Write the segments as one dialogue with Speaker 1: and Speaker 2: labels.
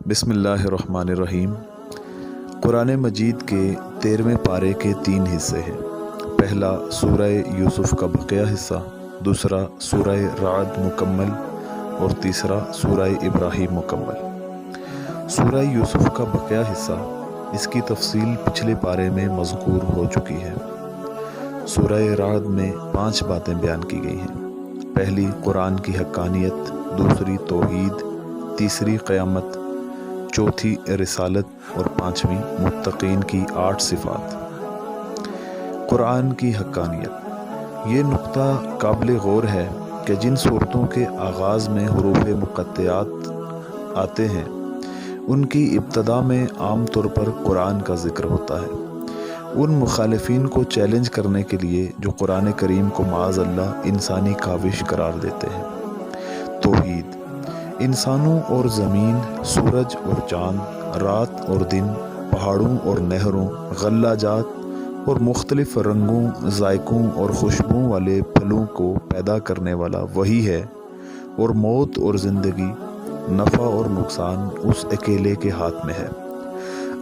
Speaker 1: بسم اللہ الرحمن الرحیم۔ قرآن مجید کے 13ویں پارے کے 3 حصے ہیں۔ پہلا سورہ یوسف کا بقیہ حصہ، دوسرا سورہ رعد مکمل اور تیسرا سورہ ابراہیم مکمل۔ سورہ یوسف کا بقیہ حصہ، اس کی تفصیل پچھلے پارے میں مذکور ہو چکی ہے۔ سورہ رعد میں 5 باتیں بیان کی گئی ہیں۔ پہلی قرآن کی حقانیت، دوسری توحید، تیسری قیامت، چوتھی رسالت اور 5ویں متقین کی 8 صفات۔ قرآن کی حقانیت، یہ نقطہ قابل غور ہے کہ جن صورتوں کے آغاز میں حروف مقطعات آتے ہیں ان کی ابتدا میں عام طور پر قرآن کا ذکر ہوتا ہے، ان مخالفین کو چیلنج کرنے کے لیے جو قرآن کریم کو معاذ اللہ انسانی کاوش قرار دیتے ہیں۔ توحید، انسانوں اور زمین، سورج اور چاند، رات اور دن، پہاڑوں اور نہروں، غلہ جات اور مختلف رنگوں، ذائقوں اور خوشبوؤں والے پھلوں کو پیدا کرنے والا وہی ہے، اور موت اور زندگی، نفع اور نقصان اس اکیلے کے ہاتھ میں ہے۔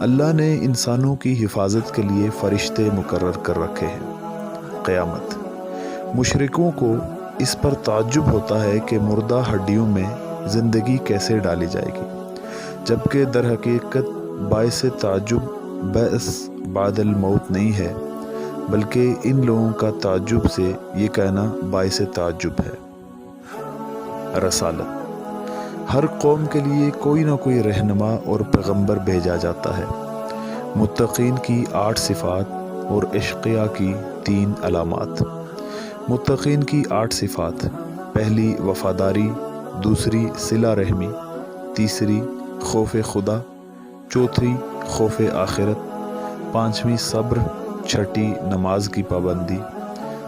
Speaker 1: اللہ نے انسانوں کی حفاظت کے لیے فرشتے مقرر کر رکھے ہیں۔ قیامت، مشرکوں کو اس پر تعجب ہوتا ہے کہ مردہ ہڈیوں میں زندگی کیسے ڈالی جائے گی، جبکہ در حقیقت باعث تعجب بعث بعد الموت نہیں ہے، بلکہ ان لوگوں کا تعجب سے یہ کہنا باعث تعجب ہے۔ رسالت، ہر قوم کے لیے کوئی نہ کوئی رہنما اور پیغمبر بھیجا جاتا ہے۔ متقین کی 8 صفات اور اشقیاء کی 3 علامات۔ متقین کی 8 صفات، پہلی وفاداری، دوسری صلہ رحمی، تیسری خوف خدا، چوتھی خوف آخرت، 5ویں صبر، چھٹی نماز کی پابندی،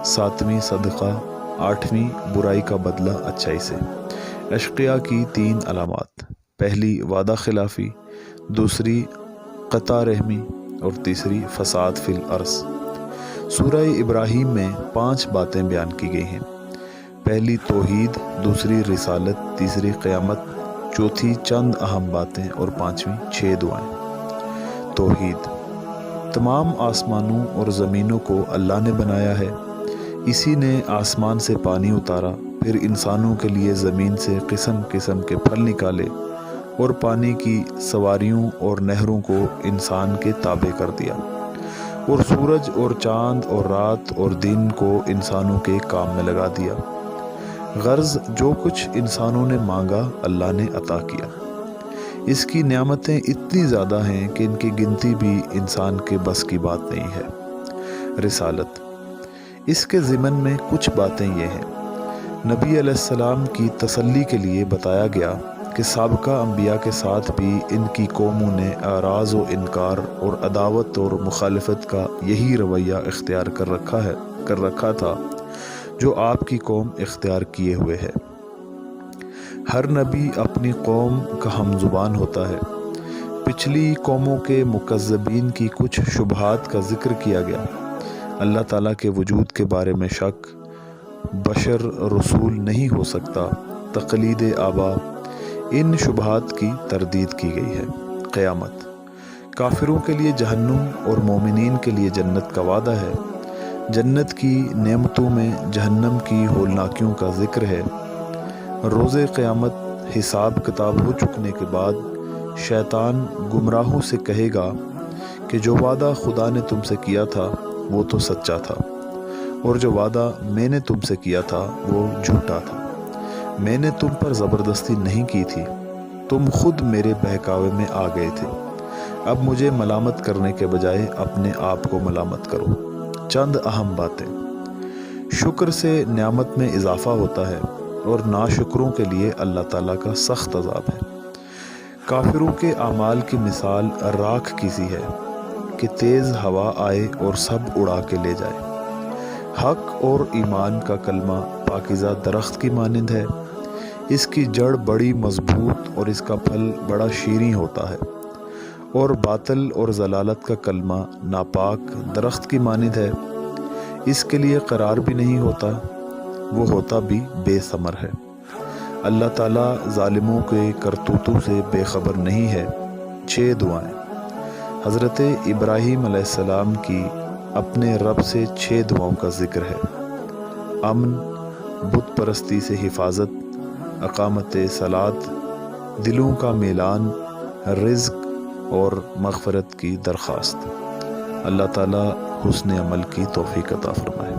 Speaker 1: 7ویں صدقہ، 8ویں برائی کا بدلہ اچھائی سے۔ اشقیاء کی 3 علامات، پہلی وعدہ خلافی، دوسری قطع رحمی اور تیسری فساد فی الارض۔ سورہ ابراہیم میں 5 باتیں بیان کی گئی ہیں۔ پہلی توحید، دوسری رسالت، تیسری قیامت، چوتھی چند اہم باتیں اور 5ویں 6 دعائیں۔ توحید، تمام آسمانوں اور زمینوں کو اللہ نے بنایا ہے۔ اسی نے آسمان سے پانی اتارا، پھر انسانوں کے لیے زمین سے قسم قسم کے پھل نکالے اور پانی کی سواریوں اور نہروں کو انسان کے تابع کر دیا، اور سورج اور چاند اور رات اور دن کو انسانوں کے کام میں لگا دیا۔ غرض جو کچھ انسانوں نے مانگا اللہ نے عطا کیا۔ اس کی نعمتیں اتنی زیادہ ہیں کہ ان کی گنتی بھی انسان کے بس کی بات نہیں ہے۔ رسالت، اس کے ضمن میں کچھ باتیں یہ ہیں۔ نبی علیہ السلام کی تسلی کے لیے بتایا گیا کہ سابقہ انبیاء کے ساتھ بھی ان کی قوموں نے اعراض و انکار اور عداوت اور مخالفت کا یہی رویہ اختیار کر رکھا تھا جو آپ کی قوم اختیار کیے ہوئے ہے۔ ہر نبی اپنی قوم کا ہم زبان ہوتا ہے۔ پچھلی قوموں کے مکذبین کی کچھ شبہات کا ذکر کیا گیا۔ اللہ تعالیٰ کے وجود کے بارے میں شک، بشر رسول نہیں ہو سکتا، تقلید آبا، ان شبہات کی تردید کی گئی ہے۔ قیامت، کافروں کے لیے جہنم اور مومنین کے لیے جنت کا وعدہ ہے۔ جنت کی نعمتوں میں جہنم کی ہولناکیوں کا ذکر ہے۔ روز قیامت حساب کتاب ہو چکنے کے بعد شیطان گمراہوں سے کہے گا کہ جو وعدہ خدا نے تم سے کیا تھا وہ تو سچا تھا، اور جو وعدہ میں نے تم سے کیا تھا وہ جھوٹا تھا۔ میں نے تم پر زبردستی نہیں کی تھی، تم خود میرے بہکاوے میں آ گئے تھے۔ اب مجھے ملامت کرنے کے بجائے اپنے آپ کو ملامت کرو۔ چند اہم باتیں۔ شکر سے نعمت میں اضافہ ہوتا ہے اور ناشکروں کے لیے اللہ تعالیٰ کا سخت عذاب ہے۔ کافروں کے اعمال کی مثال راکھ کی سی ہے کہ تیز ہوا آئے اور سب اڑا کے لے جائے۔ حق اور ایمان کا کلمہ پاکیزہ درخت کی مانند ہے، اس کی جڑ بڑی مضبوط اور اس کا پھل بڑا شیریں ہوتا ہے، اور باطل اور ضلالت کا کلمہ ناپاک درخت کی مانند ہے، اس کے لیے قرار بھی نہیں ہوتا، وہ ہوتا بھی بے ثمر ہے۔ اللہ تعالیٰ ظالموں کے کرتوتوں سے بے خبر نہیں ہے۔ 6 دعائیں۔ حضرت ابراہیم علیہ السلام کی اپنے رب سے 6 دعاؤں کا ذکر ہے۔ امن، بت پرستی سے حفاظت، اقامت صلاۃ، دلوں کا میلان، رزق اور مغفرت کی درخواست۔ اللہ تعالیٰ حسن عمل کی توفیق عطا فرمائے۔